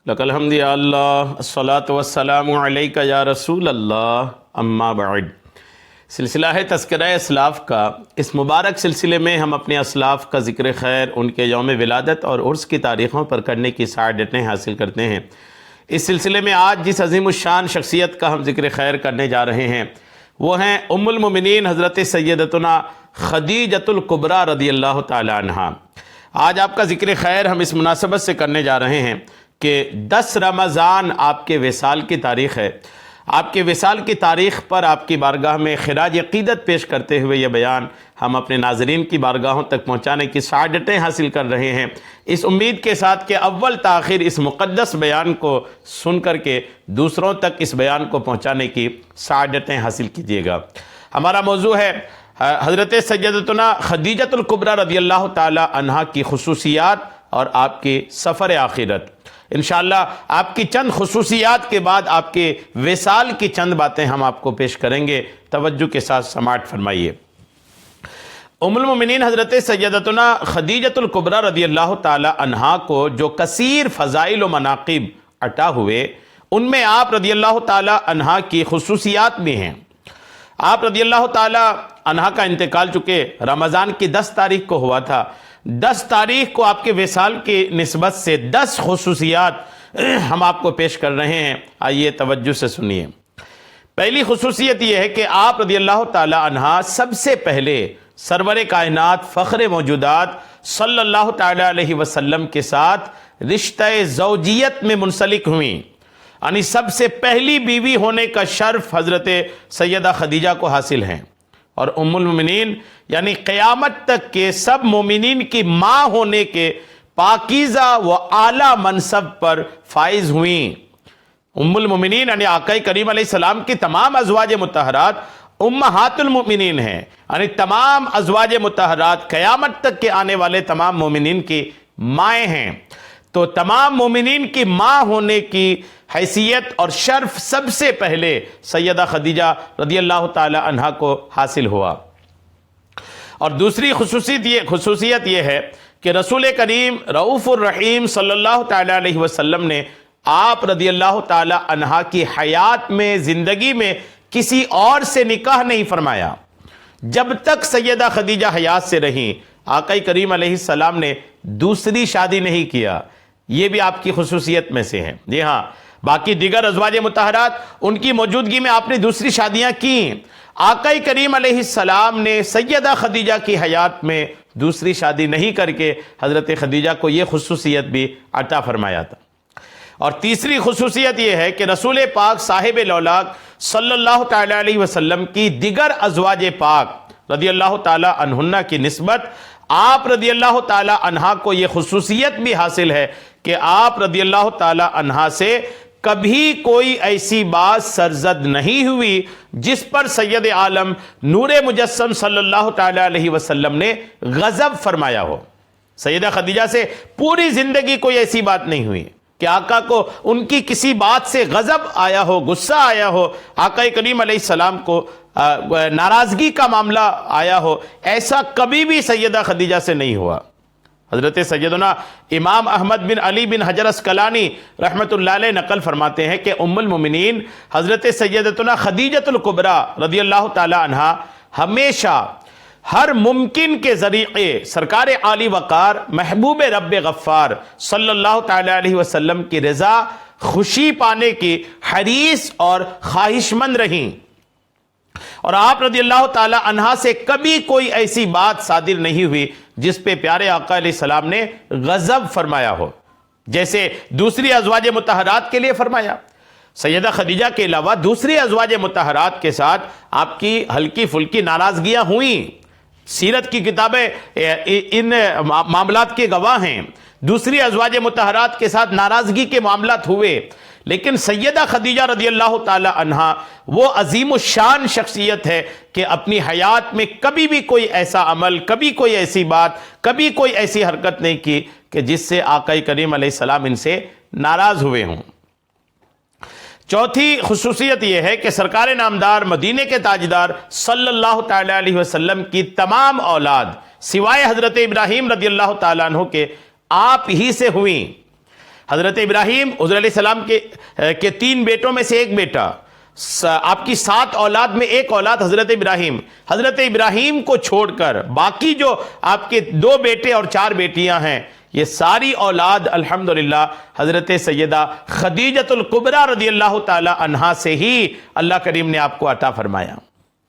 لک الحمد یا اللہ الصلاۃ والسلام علیک یا رسول اللہ اما بعد۔ سلسلہ ہے تذکرہ اسلاف کا۔ اس مبارک سلسلے میں ہم اپنے اسلاف کا ذکر خیر، ان کے یوم ولادت اور عرس کی تاریخوں پر کرنے کی سعادتیں حاصل کرتے ہیں۔ اس سلسلے میں آج جس عظیم الشان شخصیت کا ہم ذکر خیر کرنے جا رہے ہیں وہ ہیں ام المؤمنین حضرت سیدتنا خدیجۃ الکبریٰ رضی اللہ تعالی عنہا۔ آج آپ کا ذکر خیر ہم اس مناسبت سے کرنے جا رہے ہیں کہ 10 رمضان آپ کے وصال کی تاریخ ہے۔ آپ کے وصال کی تاریخ پر آپ کی بارگاہ میں خراج عقیدت پیش کرتے ہوئے یہ بیان ہم اپنے ناظرین کی بارگاہوں تک پہنچانے کی سعادتیں حاصل کر رہے ہیں، اس امید کے ساتھ کہ اول تاخیر اس مقدس بیان کو سن کر کے دوسروں تک اس بیان کو پہنچانے کی سعادتیں حاصل کیجیے گا۔ ہمارا موضوع ہے حضرت سیدتنا خدیجۃ الکبریٰ رضی اللہ تعالی عنہا کی خصوصیات اور آپ کی سفر آخرت۔ انشاءاللہ آپ کی چند خصوصیات کے بعد آپ کے وصال کی چند باتیں ہم آپ کو پیش کریں گے، توجہ کے ساتھ سماعت فرمائیے۔ ام المؤمنین حضرت سیدتنا خدیجۃ الکبریٰ رضی اللہ تعالی عنہا کو جو کثیر فضائل و مناقب عطا ہوئے، ان میں آپ رضی اللہ تعالی عنہا کی خصوصیات بھی ہیں۔ آپ رضی اللہ تعالی عنہا کا انتقال چونکہ رمضان کی 10 تاریخ کو ہوا تھا، 10 تاریخ کو آپ کے وصال کی نسبت سے 10 خصوصیات ہم آپ کو پیش کر رہے ہیں۔ آئیے توجہ سے سنیے۔ پہلی خصوصیت یہ ہے کہ آپ رضی اللہ تعالی عنہا سب سے پہلے سرور کائنات فخر موجودات صلی اللہ تعالی علیہ وسلم کے ساتھ رشتہ زوجیت میں منسلک ہوئیں، یعنی سب سے پہلی بیوی ہونے کا شرف حضرت سیدہ خدیجہ کو حاصل ہیں، اور ام المؤمنین یعنی قیامت تک کے سب مومنین کی ماں ہونے کے پاکیزہ و اعلیٰ منصب پر فائز ہوئیں۔ ام المؤمنین یعنی آقا کریم علیہ السلام کی تمام ازواج مطہرات امہات المؤمنین ہیں، یعنی تمام ازواج مطہرات قیامت تک کے آنے والے تمام مومنین کی مائیں ہیں، تو تمام مومنین کی ماں ہونے کی حیثیت اور شرف سب سے پہلے سیدہ خدیجہ رضی اللہ تعالی عنہا کو حاصل ہوا۔ اور دوسری خصوصیت یہ ہے کہ رسول کریم رؤوف الرحیم صلی اللہ تعالی علیہ وسلم نے آپ رضی اللہ تعالی عنہا کی حیات میں، زندگی میں کسی اور سے نکاح نہیں فرمایا۔ جب تک سیدہ خدیجہ حیات سے رہیں، آقا کریم علیہ السلام نے دوسری شادی نہیں کیا۔ یہ بھی آپ کی خصوصیت میں سے ہے۔ جی ہاں، باقی دیگر ازواج مطہرات ان کی موجودگی میں آپ نے دوسری شادیاں کیں، آقا کریم علیہ السلام نے سیدہ خدیجہ کی حیات میں دوسری شادی نہیں کر کے حضرت خدیجہ کو یہ خصوصیت بھی عطا فرمایا تھا۔ اور تیسری خصوصیت یہ ہے کہ رسول پاک صاحب لولاک صلی اللہ تعالی علیہ وسلم کی دیگر ازواج پاک رضی اللہ تعالی عنہن کی نسبت آپ رضی اللہ تعالی عنہا کو یہ خصوصیت بھی حاصل ہے کہ آپ رضی اللہ تعالی عنہا سے کبھی کوئی ایسی بات سرزد نہیں ہوئی جس پر سید عالم نور مجسم صلی اللہ تعالی علیہ وسلم نے غضب فرمایا ہو۔ سیدہ خدیجہ سے پوری زندگی کوئی ایسی بات نہیں ہوئی کہ آقا کو ان کی کسی بات سے غضب آیا ہو، غصہ آیا ہو، آقا کریم علیہ السلام کو ناراضگی کا معاملہ آیا ہو، ایسا کبھی بھی سیدہ خدیجہ سے نہیں ہوا۔ حضرت سیدنا امام احمد بن علی بن حجر اسقلانی رحمۃ اللہ علیہ نقل فرماتے ہیں کہ ام المؤمنین حضرت سیدتنا خدیجۃ الکبریٰ رضی اللہ تعالی عنہا ہمیشہ ہر ممکن کے ذریعے سرکار عالی وقار محبوب رب غفار صلی اللہ تعالی علیہ وسلم کی رضا خوشی پانے کی حریص اور خواہش مند رہیں، اور آپ رضی اللہ تعالی عنہا سے کبھی کوئی ایسی بات صادر نہیں ہوئی جس پہ پیارے آقا علیہ السلام نے غضب فرمایا ہو، جیسے دوسری ازواج مطہرات کے لیے فرمایا۔ سیدہ خدیجہ کے علاوہ دوسری ازواج مطہرات کے ساتھ آپ کی ہلکی پھلکی ناراضگیاں ہوئیں، سیرت کی کتابیں ان معاملات کے گواہ ہیں۔ دوسری ازواج مطہرات کے ساتھ ناراضگی کے معاملات ہوئے، لیکن سیدہ خدیجہ رضی اللہ تعالی عنہا وہ عظیم الشان شخصیت ہے کہ اپنی حیات میں کبھی بھی کوئی ایسا عمل، کبھی کوئی ایسی بات، کبھی کوئی ایسی حرکت نہیں کی کہ جس سے آقا کریم علیہ السلام ان سے ناراض ہوئے ہوں۔ چوتھی خصوصیت یہ ہے کہ سرکار نامدار مدینے کے تاجدار صلی اللہ تعالی علیہ وسلم کی تمام اولاد سوائے حضرت ابراہیم رضی اللہ تعالیٰ عنہ کے آپ ہی سے ہوئیں۔ حضرت ابراہیم حضور علیہ السلام کے 3 بیٹوں میں سے ایک بیٹا، آپ کی 7 اولاد میں ایک اولاد حضرت ابراہیم کو چھوڑ کر باقی جو آپ کے 2 بیٹے اور 4 بیٹیاں ہیں، یہ ساری اولاد الحمدللہ حضرت سیدہ خدیجۃ الکبریٰ رضی اللہ تعالی عنہا سے ہی اللہ کریم نے آپ کو عطا فرمایا۔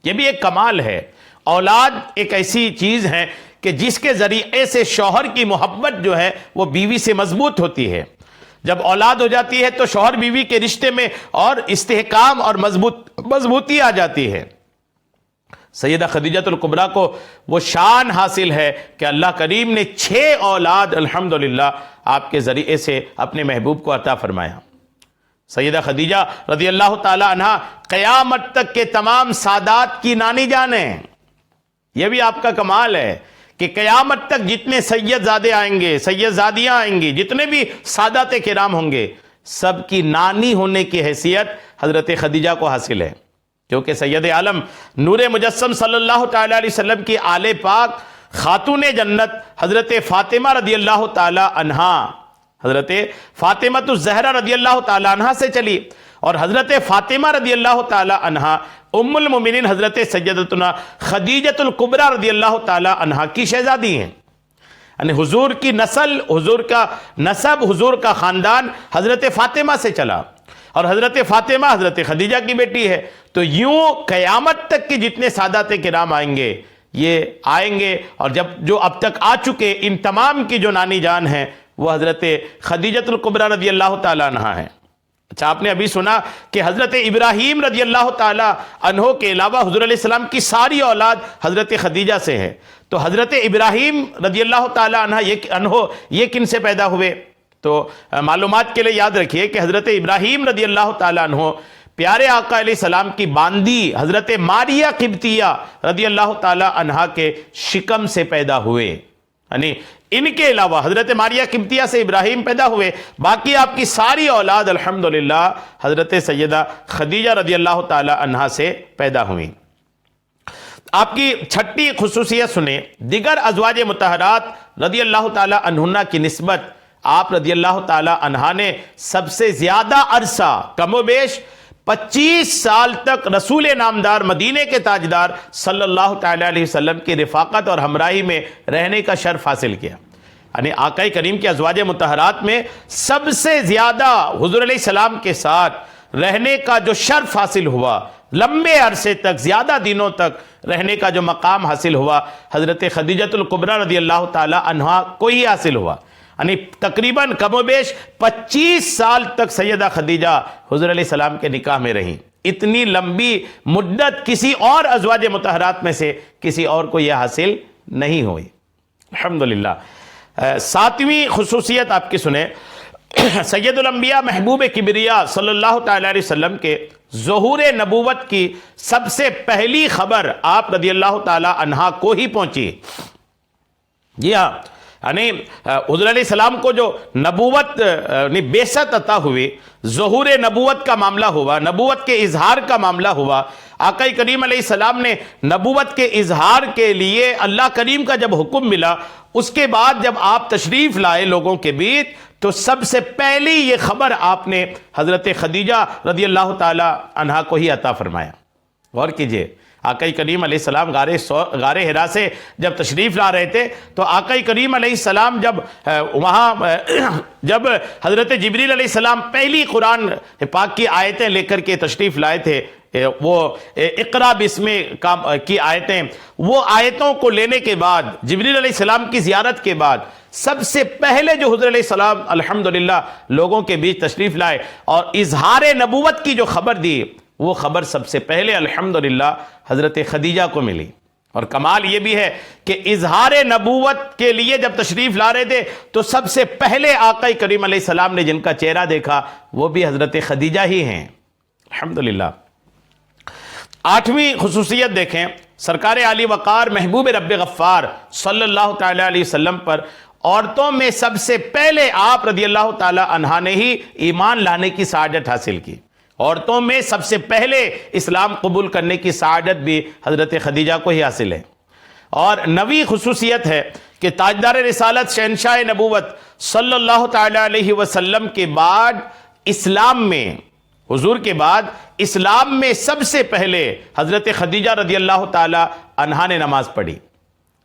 یہ بھی ایک کمال ہے۔ اولاد ایک ایسی چیز ہے کہ جس کے ذریعے سے شوہر کی محبت جو ہے وہ بیوی سے مضبوط ہوتی ہے۔ جب اولاد ہو جاتی ہے تو شوہر بیوی کے رشتے میں اور استحکام اور مضبوطی آ جاتی ہے۔ سیدہ خدیجۃ الکبریٰ کو وہ شان حاصل ہے کہ اللہ کریم نے 6 اولاد الحمدللہ آپ کے ذریعے سے اپنے محبوب کو عطا فرمایا۔ سیدہ خدیجہ رضی اللہ تعالی عنہا قیامت تک کے تمام سادات کی نانی جان ہیں۔ یہ بھی آپ کا کمال ہے کہ قیامت تک جتنے سید زادے آئیں گے، سید زادیاں آئیں گی، جتنے بھی سادات کرام ہوں گے، سب کی نانی ہونے کی حیثیت حضرت خدیجہ کو حاصل ہے، کیونکہ سید عالم نور مجسم صلی اللہ تعالی علیہ وسلم کی آل پاک خاتون جنت حضرت فاطمہ رضی اللہ تعالی عنہا، حضرت فاطمہ الزہرا رضی اللہ تعالی عنہا سے چلی، اور حضرت فاطمہ رضی اللہ تعالی عنہا ام المومنین حضرت سیدتنا خدیجۃ الکبریٰ رضی اللہ تعالی عنہا کی شہزادی ہیں۔ یعنی حضور کی نسل، حضور کا نسب، حضور کا خاندان حضرت فاطمہ سے چلا، اور حضرت فاطمہ حضرت خدیجہ کی بیٹی ہے۔ تو یوں قیامت تک کے جتنے سادات کرام آئیں گے یہ آئیں گے، اور جو اب تک آ چکے ان تمام کی جو نانی جان ہیں وہ حضرت خدیجۃ الکبریٰ رضی اللہ تعالی عنہا ہیں۔ اچھا، آپ نے ابھی سنا کہ حضرت ابراہیم رضی اللہ تعالی عنہ کے علاوہ حضور علیہ السلام کی ساری اولاد حضرت خدیجہ سے ہے۔ تو حضرت ابراہیم رضی اللہ تعالی عنہ یہ کن سے پیدا ہوئے؟ تو معلومات کے لیے یاد رکھیے کہ حضرت ابراہیم رضی اللہ تعالی عنہ پیارے آقا علیہ السلام کی باندی حضرت ماریہ قبطیہ رضی اللہ تعالی عنہا کے شکم سے پیدا ہوئے۔ یعنی ان کے علاوہ حضرت ماریہ قبطیہ سے ابراہیم پیدا ہوئے، باقی آپ کی ساری اولاد الحمدللہ حضرت سیدہ خدیجہ رضی اللہ تعالی عنہا سے پیدا ہوئیں۔ آپ کی 6ٹھی خصوصیت سنیں، دیگر ازواج مطہرات رضی اللہ تعالی عنہا کی نسبت آپ رضی اللہ تعالی عنہا نے سب سے زیادہ عرصہ کم و بیش 25 سال تک رسول نامدار مدینے کے تاجدار صلی اللہ تعالی علیہ وسلم کی رفاقت اور ہمراہی میں رہنے کا شرف حاصل کیا۔ یعنی آقا کریم کے ازواج مطہرات میں سب سے زیادہ حضور علیہ السلام کے ساتھ رہنے کا جو شرف حاصل ہوا، لمبے عرصے تک، زیادہ دنوں تک رہنے کا جو مقام حاصل ہوا، حضرت خدیجۃ الکبریٰ رضی اللہ تعالی عنہا کو ہی حاصل ہوا۔ یعنی تقریباً کم و بیش 25 سال تک سیدہ خدیجہ حضور علیہ السلام کے نکاح میں رہیں۔ اتنی لمبی مدت کسی اور ازواج مطہرات میں سے کسی اور کو یہ حاصل نہیں ہوئی، الحمدللہ۔ 7ویں خصوصیت آپ کی سنیں، سید الانبیاء محبوب کبریا صلی اللہ تعالی علیہ وسلم کے ظہور نبوت کی سب سے پہلی خبر آپ رضی اللہ تعالی عنہا کو ہی پہنچی۔ جی ہاں، یعنی حضور علیہ السلام کو جو نبوت بعثت عطا ہوئی، ظہور نبوت کا معاملہ ہوا، نبوت کے اظہار کا معاملہ ہوا، آقا کریم علیہ السلام نے نبوت کے اظہار کے لیے اللہ کریم کا جب حکم ملا، اس کے بعد جب آپ تشریف لائے لوگوں کے بیچ، تو سب سے پہلی یہ خبر آپ نے حضرت خدیجہ رضی اللہ تعالی عنہا کو ہی عطا فرمایا۔ غور کیجئے، آقا کریم علیہ السلام غار حرا سے جب تشریف لا رہے تھے تو آقا کریم علیہ السلام جب حضرت جبریل علیہ السلام پہلی قرآن پاک کی آیتیں لے کر کے تشریف لائے تھے، وہ اقرا بسم کی آیتیں، وہ آیتوں کو لینے کے بعد جبریل علیہ السلام کی زیارت کے بعد سب سے پہلے جو حضور علیہ السلام الحمدللہ لوگوں کے بیچ تشریف لائے اور اظہار نبوت کی جو خبر دی، وہ خبر سب سے پہلے الحمدللہ حضرت خدیجہ کو ملی۔ اور کمال یہ بھی ہے کہ اظہار نبوت کے لیے جب تشریف لا رہے تھے تو سب سے پہلے آقا کریم علیہ السلام نے جن کا چہرہ دیکھا وہ بھی حضرت خدیجہ ہی ہیں، الحمدللہ۔ 8ویں خصوصیت دیکھیں، سرکار عالی وقار محبوب رب غفار صلی اللہ تعالی علیہ وسلم پر عورتوں میں سب سے پہلے آپ رضی اللہ تعالی عنہا نے ہی ایمان لانے کی سعادت حاصل کی۔ عورتوں میں سب سے پہلے اسلام قبول کرنے کی سعادت بھی حضرت خدیجہ کو ہی حاصل ہے۔ اور نوی خصوصیت ہے کہ تاجدار رسالت شہنشاہ نبوت صلی اللہ تعالی علیہ وسلم کے بعد اسلام میں، حضور کے بعد اسلام میں سب سے پہلے حضرت خدیجہ رضی اللہ تعالی عنہا نے نماز پڑھی۔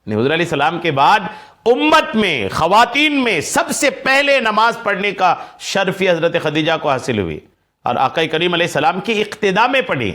حضور علیہ السلام کے بعد امت میں، خواتین میں سب سے پہلے نماز پڑھنے کا شرف حضرت خدیجہ کو حاصل ہوئی، اور آقا کریم علیہ السلام کی اقتداء میں پڑھی۔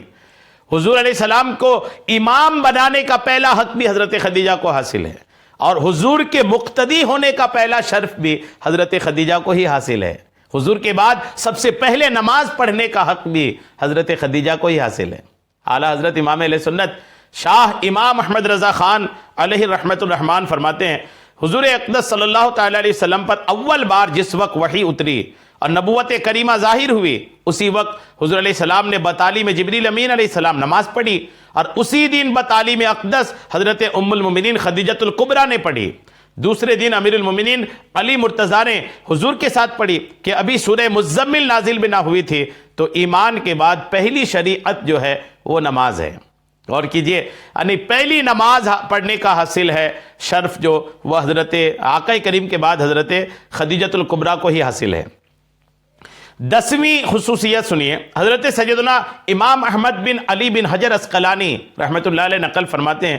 حضور علیہ السلام کو امام بنانے کا پہلا حق بھی حضرت خدیجہ کو حاصل ہے، اور حضور کے مقتدی ہونے کا پہلا شرف بھی حضرت خدیجہ کو ہی حاصل ہے۔ حضور کے بعد سب سے پہلے نماز پڑھنے کا حق بھی حضرت خدیجہ کو ہی حاصل ہے۔ اعلیٰ حضرت امام اہل سنت شاہ امام احمد رضا خان علیہ رحمت الرحمن فرماتے ہیں، حضور اقدس صلی اللہ تعالی علیہ وسلم پر اول بار جس وقت وحی اتری اور نبوت کریمہ ظاہر ہوئی، اسی وقت حضور علیہ السلام نے بتعلیم جبریل امین علیہ السلام نماز پڑھی، اور اسی دن بتعلیم اقدس حضرت ام المومنین خدیجۃ الکبریٰ نے پڑھی۔ دوسرے دن امیر المومنین علی مرتضیٰ نے حضور کے ساتھ پڑھی کہ ابھی سورہ مزمل نازل بھی نہ ہوئی تھی، تو ایمان کے بعد پہلی شریعت جو ہے وہ نماز ہے۔ اور کیجئے، یعنی پہلی نماز پڑھنے کا حاصل ہے شرف جو وہ حضرت آقا کریم کے بعد حضرت خدیجۃ الکبریٰ کو ہی حاصل ہے۔ 10ویں خصوصیت سنیے، حضرت سیدنا امام احمد بن علی بن حجر عسقلانی رحمۃ اللہ علیہ نقل فرماتے ہیں،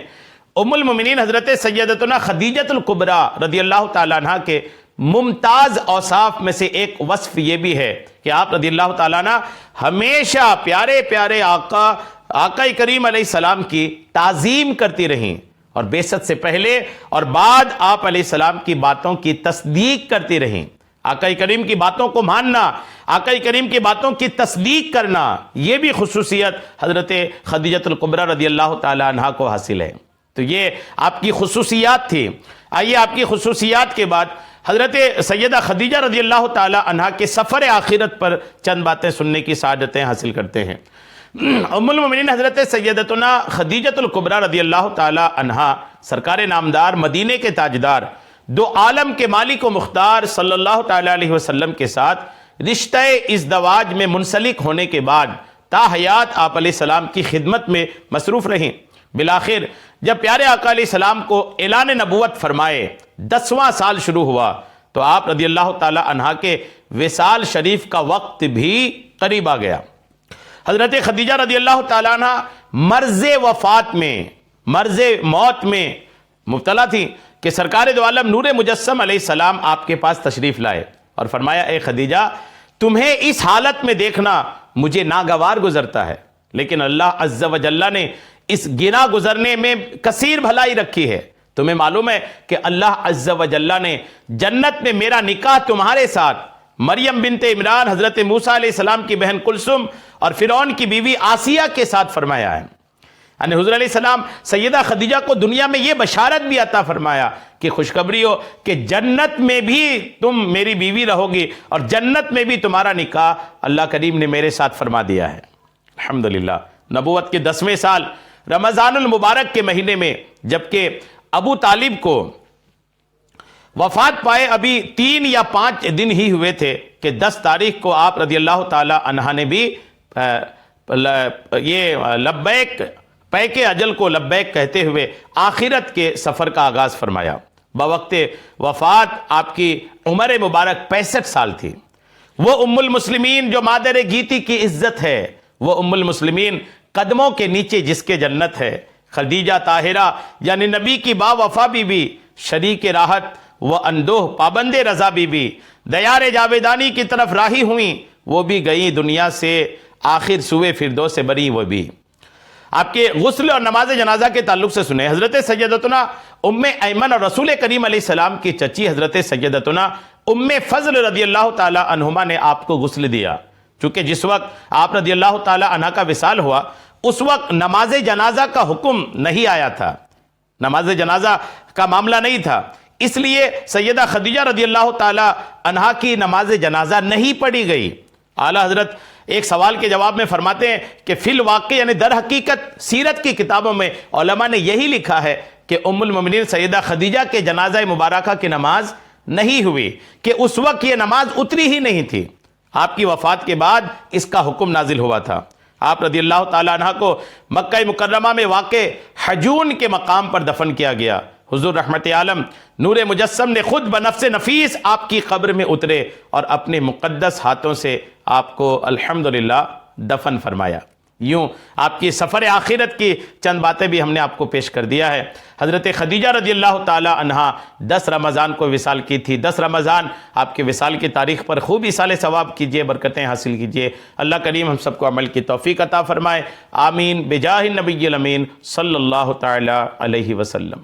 ام المومنین حضرت سیدتنا خدیجۃ الکبریٰ رضی اللہ تعالیٰ عنہ کے ممتاز اوصاف میں سے ایک وصف یہ بھی ہے کہ آپ رضی اللہ تعالیٰ عنہ ہمیشہ پیارے پیارے آقا کریم علیہ السلام کی تعظیم کرتی رہیں، اور بعثت سے پہلے اور بعد آپ علیہ السلام کی باتوں کی تصدیق کرتی رہیں۔ آقا کریم کی باتوں کو ماننا، آقا کریم کی باتوں کی تصدیق کرنا، یہ بھی خصوصیت حضرت خدیجۃ الکبریٰ رضی اللہ تعالی عنہا کو حاصل ہے۔ تو یہ آپ کی خصوصیات تھی۔ آئیے آپ کی خصوصیات کے بعد حضرت سیدہ خدیجہ رضی اللہ تعالی عنہا کے سفر آخرت پر چند باتیں سننے کی سعادتیں حاصل کرتے ہیں۔ ام المومنین حضرت سیدتنا خدیجۃ الکبریٰ رضی اللہ تعالی عنہا سرکار نامدار، مدینے کے تاجدار، دو عالم کے مالک و مختار صلی اللہ تعالی علیہ وسلم کے ساتھ رشتہ ازدواج میں منسلک ہونے کے بعد تا حیات آپ علیہ السلام کی خدمت میں مصروف رہیں۔ بالآخر جب پیارے آقا علیہ السلام کو اعلان نبوت فرمائے 10واں سال شروع ہوا، تو آپ رضی اللہ تعالی عنہا کے وصال شریف کا وقت بھی قریب آ گیا۔ حضرت خدیجہ رضی اللہ تعالیٰ عنہ مرض وفات میں، مرض موت میں مبتلا تھی کہ سرکار دو عالم نور مجسم علیہ السلام آپ کے پاس تشریف لائے اور فرمایا، اے خدیجہ، تمہیں اس حالت میں دیکھنا مجھے ناگوار گزرتا ہے، لیکن اللہ عز و جل نے اس گنا گزرنے میں کثیر بھلائی رکھی ہے۔ تمہیں معلوم ہے کہ اللہ عز و جل نے جنت میں میرا نکاح تمہارے ساتھ مریم بنت عمران حضرت موسیٰ علیہ السلام کی بہن کلثوم اور فرعون کی بیوی آسیہ کے ساتھ فرمایا ہے۔ یعنی حضور علیہ السلام سیدہ خدیجہ کو دنیا میں یہ بشارت بھی عطا فرمایا کہ خوشخبری ہو کہ جنت میں بھی تم میری بیوی رہو گی، اور جنت میں بھی تمہارا نکاح اللہ کریم نے میرے ساتھ فرما دیا ہے۔ الحمدللہ۔ نبوت کے 10ویں سال رمضان المبارک کے مہینے میں، جبکہ ابو طالب کو وفات پائے ابھی 3 یا 5 دن ہی ہوئے تھے کہ 10 تاریخ کو آپ رضی اللہ تعالی عنہ نے بھی یہ لبیک، پیک اجل کو لبیک کہتے ہوئے آخرت کے سفر کا آغاز فرمایا۔ بوقت وفات آپ کی عمر مبارک 65 سال تھی۔ وہ ام المسلمین جو مادر گیتی کی عزت ہے، وہ ام المسلمین قدموں کے نیچے جس کے جنت ہے، خدیجہ طاہرہ یعنی نبی کی با وفا بی بی، شریک راحت وہ اندوہ پابند رضا بی بی، دیار جاویدانی کی طرف راہی ہوئیں، وہ بھی گئیں دنیا سے، آخر سوئے فردوس سے بری وہ بھی۔ آپ کے غسل اور نماز جنازہ کے تعلق سے سنیں، حضرت سیدتنا ام ایمن اور رسول کریم علیہ السلام کی چچی حضرت سیدتنا ام فضل رضی اللہ تعالی عنہما نے آپ کو غسل دیا، چونکہ جس وقت آپ رضی اللہ تعالی عنہ کا وصال ہوا اس وقت نماز جنازہ کا حکم نہیں آیا تھا، نماز جنازہ کا معاملہ نہیں تھا، اس لیے سیدہ خدیجہ رضی اللہ تعالی عنہا کی نماز جنازہ نہیں پڑھی گئی۔ اعلیٰ حضرت ایک سوال کے جواب میں فرماتے ہیں کہ فی الواقع یعنی در حقیقت سیرت کی کتابوں میں علماء نے یہی لکھا ہے کہ ام المومنین سیدہ خدیجہ کے جنازہ مبارکہ کی نماز نہیں ہوئی، کہ اس وقت یہ نماز اتری ہی نہیں تھی، آپ کی وفات کے بعد اس کا حکم نازل ہوا تھا۔ آپ رضی اللہ تعالیٰ عنہ کو مکہ مکرمہ میں واقع حجون کے مقام پر دفن کیا گیا۔ حضور رحمت عالم نور مجسم نے خود بنفس نفیس آپ کی قبر میں اترے اور اپنے مقدس ہاتھوں سے آپ کو الحمدللہ دفن فرمایا۔ یوں آپ کی سفر آخرت کی چند باتیں بھی ہم نے آپ کو پیش کر دیا ہے۔ حضرت خدیجہ رضی اللہ تعالی عنہا 10 رمضان کو وصال کی تھی۔ 10 رمضان آپ کے وصال کی تاریخ پر خوب ایصال ثواب کیجئے، برکتیں حاصل کیجئے۔ اللہ کریم ہم سب کو عمل کی توفیق عطا فرمائے، آمین بجاہ النبی الامین صلی اللہ تعالی علیہ وسلم۔